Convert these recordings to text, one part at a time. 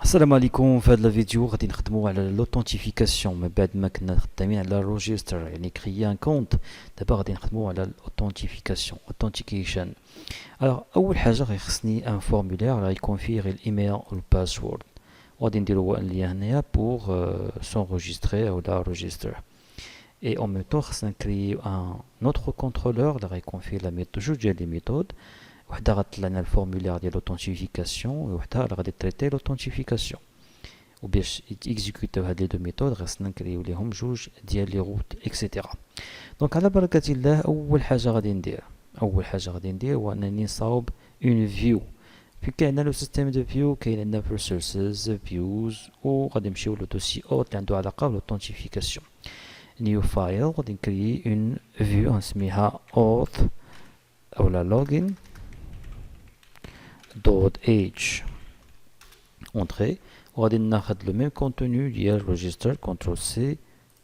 السلام عليكم. في هذا الفيديو غادي نخدموا على لوثنتيفيكاسيون من بعد ما كنا خدامين على الريجستر يعني كريي ان كونت. دابا غادي نخدموا على الاوثنتيفيكاسيون اوثنتيكيشن. اول حاجه غيخصني ان فورمولير غيكون فيه غير الايميل والباسورد، وغادي نديرو ليا هنايا بوغ سونجستري ولا ريجستر. Et en même temps, خصنا نكريو ان autre contrôleur اللي غيكون فيه لا ميثود، جوج ديال لي ميثود، وحده غتطلع لنا الفورمولير ديال لوثنتيفيكاسيون وحده اللي غادي تريتي لوثنتيفيكاسيون. وباش يتيكزيكوتيو هاد لي دو ميثود خصنا نكريو ليهم جوج ديال لي روت اكسيتيرا. دونك على بركه الله اول حاجه غادي ندير هو انني نصاوب اون فيو. في كاين عندنا لو سيستيم دو فيو، كاين عندنا بروسيسز فيوز، وغادي نمشيو لو دوسي اوت اللي عنده علاقه بلوثنتيفيكاسيون. نيو فايل غادي نكريي اون فيو نسميها auth اولا login دوت h entrée، وغادي ناخد لو ميم كونتوني ديال ريجستر كنترول سي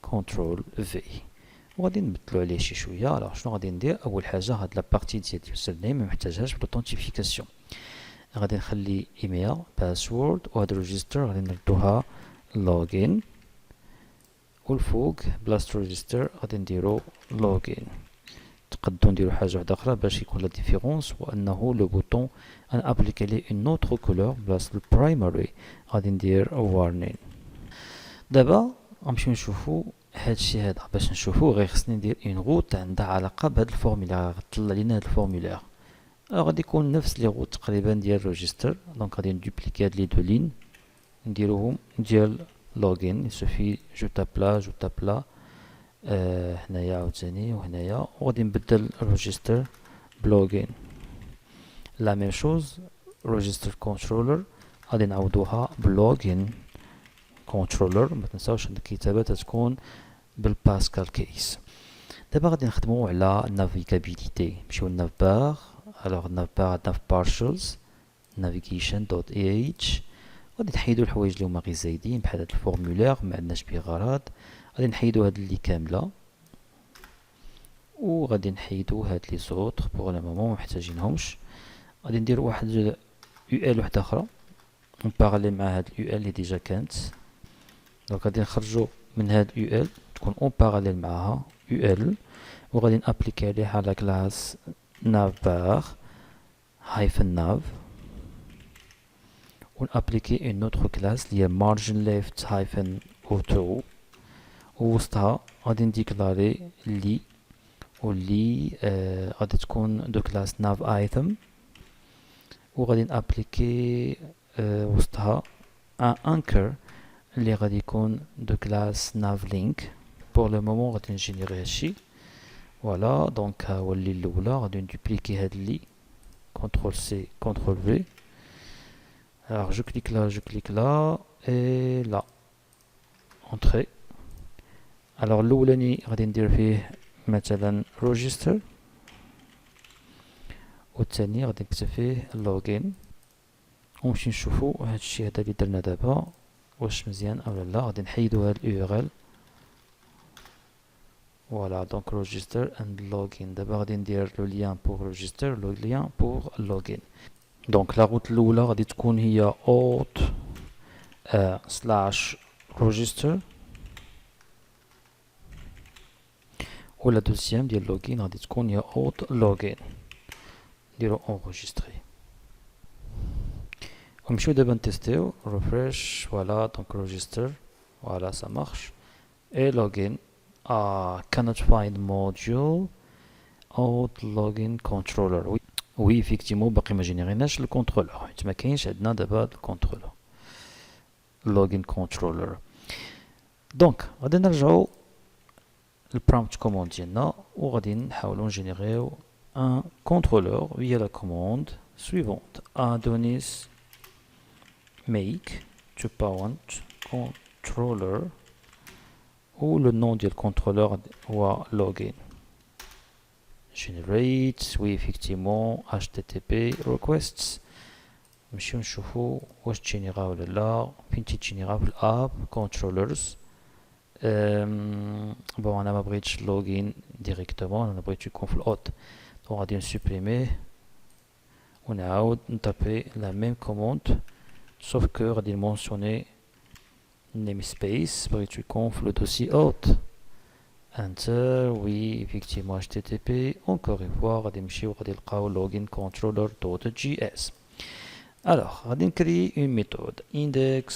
كنترول في، وغادي نبدلو عليه شي شويه. الوغ شنو غادي ندير؟ اول حاجه هاد لابارتي ديال اليوزر نيم ممحتاجهاش في لوثنتيفيكاسيون، غادي نخلي ايميل باسورد، وهاد الريجستر غادي نردوها login، والفوق بلاصه ريجستر غادي نديرو login. تقدروا نديرو حاجه واحده اخرى باش يكون لا ديفيرونس، وانه لو بوطون انا ابليكي ليه اون اوتر كولور بلاصه البرايمري غادي ندير warning. دابا غنمشيو نشوفو هادشي هذا. باش نشوفو غير خصني ندير اون روت عندها علاقه بهاد الفورمولير، غطلع لينا هاد الفورمولير. غادي يكون نفس لي روت تقريبا ديال ريجستر، دونك غادي ندوبليكي هاد لي دو لين نديروهم ديال لوغين. يسوفي جو تابلا هنايا عاوتاني وهنايا، وغادي نبدل ريجستر بلوغين. لا ميم شوز ريجستر كنترولر غادي نعوضوها بلوغين كنترولر. ما تنساوش ان الكتابه تكون بالباسكال كيس. دابا غادي نخدمو على النافيغابيليتي. نمشيو لناف بار. الوغ ناف بار عندنا في بارشلز نافيغيشن دوت اي اتش. غادي نحيدو الحوايج اللي هما غير زايدين بحال هاد الفورمولير ما عندناش بيه غرض. غادي نحيدو هاد اللي كامله، وغادي نحيدو هاد لي زوطر بوغ لو مومون محتاجينهمش. غادي ندير واحد يو ال وحده اخرى اون باراليل مع هاد اليو ال اللي ديجا كانت. دونك غادي نخرجو من هاد اليو ال تكون اون باراليل معاها يو ال، وغادي نابليكي عليها لا كلاس ناف بار هايفن ناف، ونابليكي اون اوتر كلاس اللي هي مارجن ليفت هايفن اوتو، ووسطها غادي نديكلاري لي، واللي غادي تكون دو كلاس ناف ايتم، وغادي نابليكي وسطها ان انكر اللي غادي يكون دو كلاس ناف لينك. بور لو مومون غادي نجينيري هادشي. فوالا دونك ها هو اللي الاولى. غادي ندوبليكي هاد اللي كنترول سي كنترول في. alors je clique là et là entrée. alors الاولاني غادي ندير فيه مثلا register، والثاني غادي نكتب فيه login، ونمشي نشوفو هادشي هذا اللي درنا دابا واش مزيان اولا لا. غادي نحيدو هاد اليو ار ال. فوالا دونك register and login. دابا غادي ندير لو ليان بور register لو ليان بور login. دونك لا روت الاولى غادي تكون هي auth سلاش register، ولا دوزيام ديال لوغين غادي تكون هي auth login. نديرو enregistrer ونمشيو دابا نتيستيو refresh. فوالا دونك register. فوالا ça marche. et login cannot find module auth login controller. وي effectivement باقي ما جينيريناش الكونترولور حيت ما كاينش عندنا دابا الكونترولور login controller. دونك غادي نرجعو البرومبت كوموند ديالنا، وغادي نحاولو نجينيريو ان كونترولور via la commande suivante adonis make to parent controller، و لو نون ديال الكونترولور هو login generate. وي effectivement http requests. نمشيو نشوفو واش تجينيرا ولا لا. فين تيجينيرا في الاب كونترولرز. بون انا ما بغيتش لوغين ديريكتومون، انا بغيت يكون في الاوت، دونك غادي نسوبريميه ونعاود نطابي لا ميم كوموند sauf que غادي mentionner namespace بغيتو يكون في le dossier hôte. Enter, oui, effectivement HTTP. Encore une fois, غادي نمشيو غادي نلقاو login controller.js. Alors, غادي نكري une méthode index.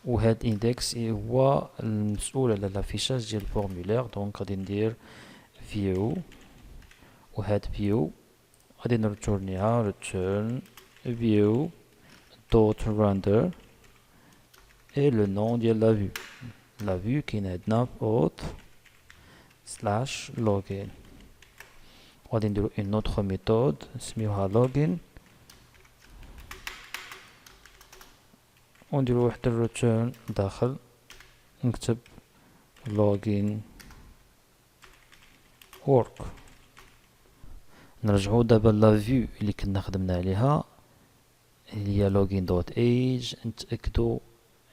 وهاد index هو المسؤول على l'affichage ديال الفورمulaire. دونك غادي ندير view وهاد view غادي نرتورنيها return view dot render et le nom ديال la vue. La vue كاين عندنا auth slash login. غادي نديرو une autre méthode نسميوها login ونديرو واحد الريتيرن داخل نكتب login work. نرجعو دابا لا فيو اللي كنا خدمنا عليها اللي هي login دوت age. نتاكدو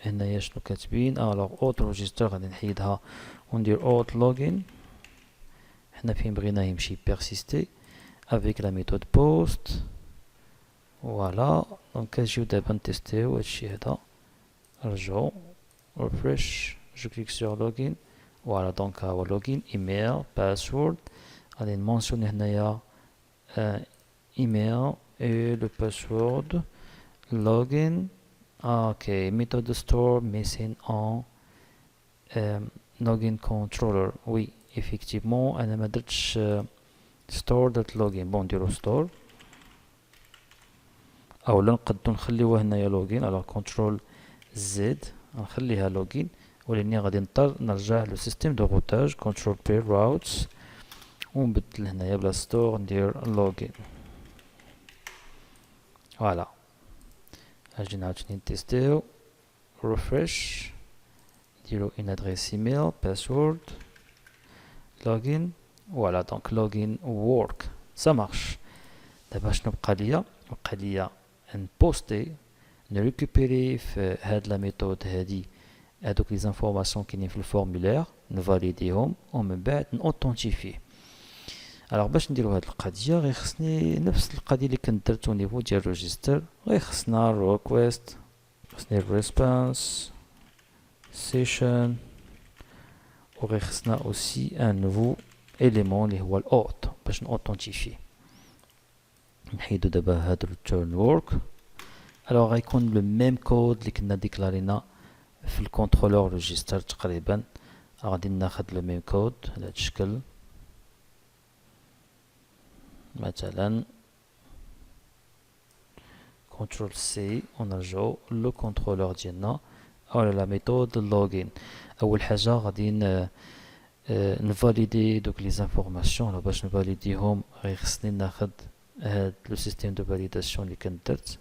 هنايا شنو كاتبين. الوغ اوت ريجستر غادي نحيدها وندير اوت login. حنا فين بغينا يمشي بيرسيستي افيك لا ميثود بوست. فوالا دونك كنجيو دابا نتيستيو هادشي هذا. نرجعو ريفريش جو كليك سور login. فوالا دونك ها هو login ايميل باسورد. غادي نمونسيوني هنايا ايميل et le password login. Ok, méthode store missing en login controller. Oui, effectivement, انا ما درتش store.login. بون نديرو store اولا نقدو نخليوه هنايا login. alors control z نخليها login ولاني غادي نضطر نرجع لو سيستيم دو روتاج control p routes ونبدل هنايا بلا store ندير login. فوالا اجي نعاودو نتيستيو refresh نديرو une adresse email password login. Voilà donc login work ça marche. دابا شنو بقى ليا نبوستي نريكوبيري في هاد لا ميثود هادي هادوك لي زانفورماسيون كاينين في الفورمولير نفاليديهم ومن بعد نوثنتيفيه. الوغ باش نديرو هاد القضيه غير خصني نفس القضيه اللي كنت درت او نيفو ديال ريجستر. غير خصنا ريكويست خصني ريسبونس سيشن وغير خصنا اوسي ان نوفو اليمون اللي هو الاوت باش نوثنتيفيه. نحيدو دابا هاد return work. الوغ غيكون لو ميم كود اللي كنا ديكلارينا في الكونترولور ريجستر تقريبا. غادي ناخد لو ميم كود على هاد الشكل مثلا كنترول سي ونرجعو لو كونترولور ديالنا او لا ميثود لوغين. اول حاجه غادي نفاليدي دوك لي زانفورماسيون. باش نفاليديهم غير خصني ناخد هاد لو سيستيم دو فاليداسيون اللي كنت درت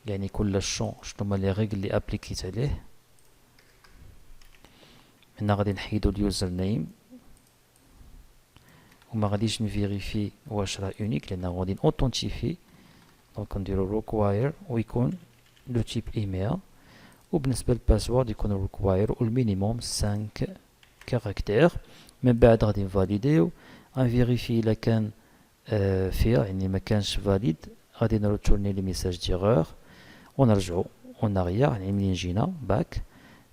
يعني كل شون شنو هما لي ريغل اللي ابليكيت عليه. هنا غادي نحيدو اليوزر نيم وما غاديش نفيريفي واش راه اونيك لان غادي نوثنتيفي. دونك نديرو require ويكون لو تيب ايميل وبالنسبه للباسورد يكون require والمينيموم 5 كاركتير. من بعد غادي نفاليديو نفيريفي الا كان فيها يعني ما كانش فاليد غادي نرتورني لي ميساج ديغور ونرجعو اون اريير يعني منين جينا باك.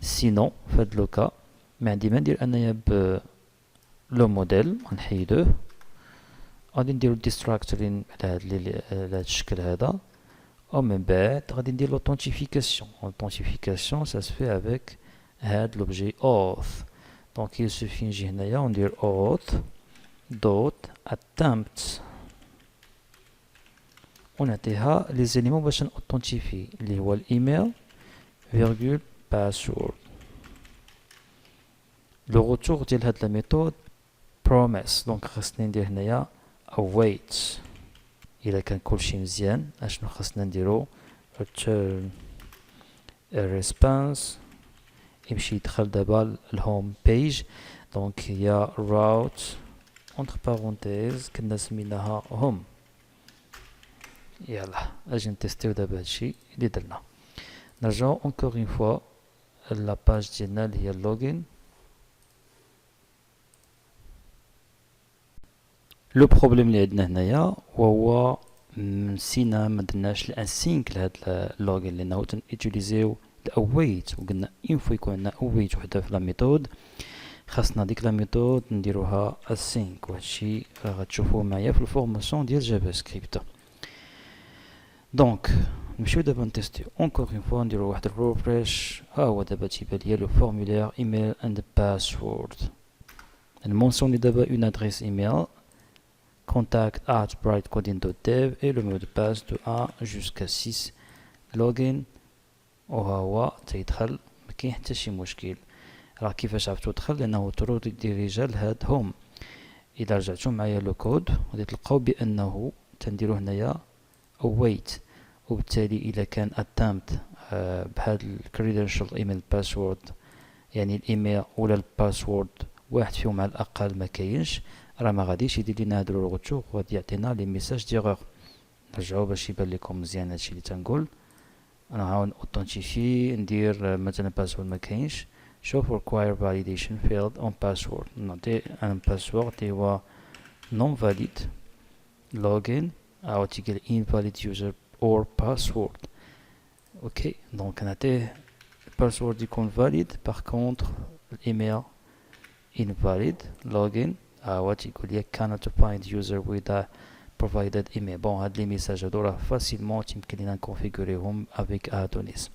سينون في هاد لوكا ما عندي ما ندير انايا ب لو موديل غنحيدوه. غادي نديرو ديستراكتورين على هاد الشكل هذا ومن بعد غادي ندير لوثنتيفيكاسيون. لوثنتيفيكاسيون سا سفي افيك هاد لوبجي auth. دونك يسوفي نجي هنايا وندير auth دوت attempt ونعطيها لي زيليمون باش نوثنتيفي اللي هو الايميل فيرغول باسورد. لو روتور ديال هاد لا ميثود promise. دونك خاصني ندير هنايا await الا كان كلشي مزيان. اشنو خاصنا نديرو return a response يمشي يدخل دابا الهوم بيج. دونك هي route entre parenthèses كنا سميناها home. يلا اجي نتيستيو دابا هادشي اللي درنا. نرجعو encore une fois لا باج ديالنا اللي هي اللوغين. لو بروبليم اللي عندنا هنايا وهو نسينا ما درناش الانسينك لهاد اللوغين لانه تنيتيليزيو الاويت وقلنا انفو يكون عندنا اويت وحده في لا ميثود خاصنا ديك لا ميثود نديروها async وهادشي غتشوفوه معايا في الفورماسيون ديال جافا سكريبت. دونك نمشيو دابا نتيستيو اونكور اون فوا نديرو واحد الروفريش. ها هو دابا تيبان ليا لو فورمولير ايميل اند باسورد. نمونسيوني دابا اون ادريس ايميل contact@brightcoding.dev et le mot de passe de 1 jusqu'à 6 login. وها هو تيدخل مكاين حتى شي مشكل. راه كيفاش عرفتو دخل لانه ترو ديريجا لهاد هوم. الا رجعتو معايا لو كود غادي تلقاو بانه تنديرو هنايا await وبالتالي الا كان attempt بهاد الكريدنشال ايميل باسورد يعني الايميل ولا الباسورد واحد فيهم على الاقل ما كاينش راه ما غاديش يدير لينا هاد الروتور وغادي يعطينا لي ميساج ديغور. نرجعو باش يبان لكم مزيان هادشي اللي تنقول. انا هاون اوثنتيفي ندير مثلا باسورد ما كاينش. شوف require validation field on password نعطي ان باسورد اللي هو non valid login او تيقول invalid user or password. اوكي دونك نعطيه الباسورد يكون valid par contre الايميل invalid login هو تيقول لي cannot find user with a provided email. بون هاد لي ميساج هادو راه فاسيلمون تيمكن لينا نكونفيغوريهم افيك ادونيس.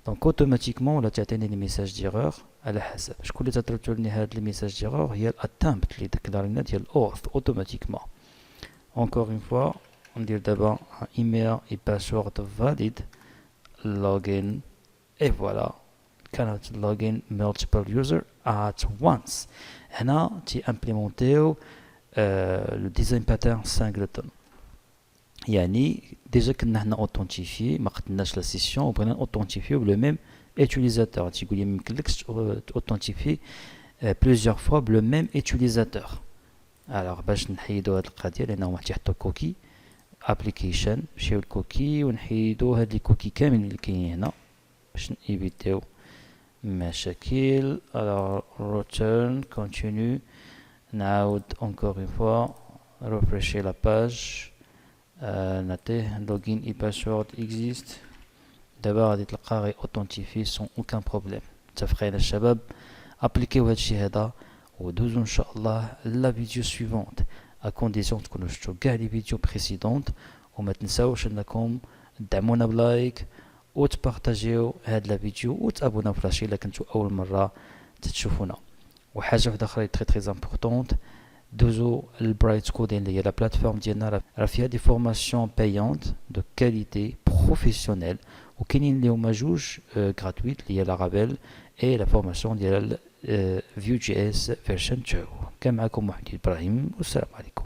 دونك اوتوماتيكمون ولا تعطيني لي ميساج ديغور على حسب شكون اللي تطلبتو لي هاد لي ميساج ديغور هي الاتامبت اللي ديكلارينا ديال اوث اوتوماتيكمون. اونكور اون فوا ندير دابا ايميل اي باسورد فاليد login et voilà cannot login multiple user at once. هنا تي امبليمونتيو لو ديزاين باترن سانغلتون يعني ديجا كنا حنا اوثنتيفي ما قدناش لا سيسيون وبغينا اوثنتيفيو بلو ميم utilisateur. تيقول لي ميمكنلكش اوثنتيفي بليزيور فوا بلو ميم utilisateur. الوغ باش نحيدو هاد القضيه لانه ما تيحطو كوكي ابليكيشن نمشيو للكوكي ونحيدو هاد لي كوكي كاملين اللي كاينين هنا باش نيفيتيو مشاكل. الوغ return continue نعاود encore une fois refresher la page نعطيه login et password exist. دابا غادي تلقى غي اوثنتيفي سون اوكان بروبليم. متفقين الشباب؟ ابليكيو هادشي هذا ودوزو ان شاء الله لا فيديو سويفونت ا كونديسيون تكونوا شفتوا كاع لي فيديو بريسيدونت وما تنساوش انكم تدعمونا بلايك وتبارطاجيو هاد لا فيديو وتابونا فلاشي الا كنتو اول مره تشوفونا. وحاجه واحده اخرى تري تري امبورطونت دوزو البرايت كودين اللي هي لا بلاتفورم ديالنا راه فيها دي فورماسيون بايونت دو كاليتي بروفيسيونيل وكاينين اللي هما جوج غراتويت اللي هي لارافيل اي لا فورماسيون ديال فيو جي اس فيرجن 2. كان معكم محمد ابراهيم والسلام عليكم.